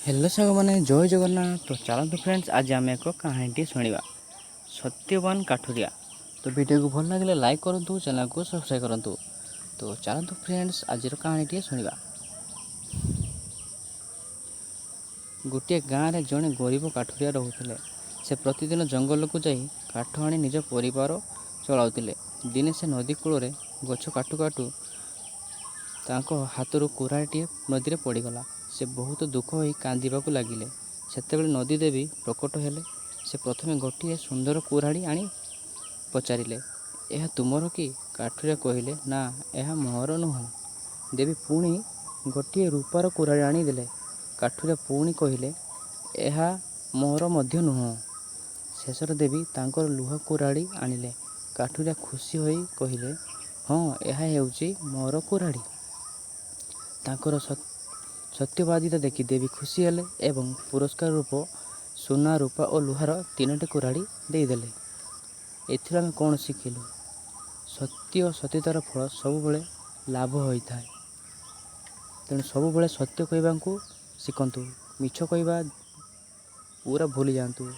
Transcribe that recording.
Hello सांग मैंने जय जगन्नाथ। तो चलतु फ्रेंड्स, आज आम एक कहानी शुणा सत्यवान काठुरिया। तो वीडियो को भल लगे लाइक करूँ, चैनल को सब्सक्राइब करूँ। तो चलतु फ्रेंड्स, आज कहानी शुणा। गोटे गाँव में जड़े गरीब काठुरिया रोते। से प्रतिदिन जंगल को जाई काठ आनी निज परिवार चलाउतिले। दिने से नदी कूल गछ काटू काटू हाथ कुराड़ीटे नदी में पड़गला। से बहुत दुख हो कांदीबाकू लगिले। सेतेबेले नदी देवी प्रकट हेले। से प्रथमे गोटे सुंदर कुराड़ी आनी पचारिले, यह तुमर कि? काठुरिया कहले, ना यह मोर नुह। देवी पुणी गोटे रूपार कुराड़ी आनीदेले। काठुरिया पुणी कहले, यह मोर मध्य नुह। शेषर देवी तांकर लुह कुराड़ी आनिले। काठुरिया खुशी होई कहले, हाँ, यह हेउची मोर कुराड़ी। तांकर सत्यवादिता देखि देवी खुशी हेले एवं पुरस्कार रूप सुना, रूपा और लुहार 3टी कुराड़ी देदेले। एथिर आमे कौन शिखिलु? सत्य और सत्यतार फल सबुबले लाभ होता है। तेणु सबुबले सत्य कहवाकू शिखंतु, मिछ कहवा पूरा भूली जातु।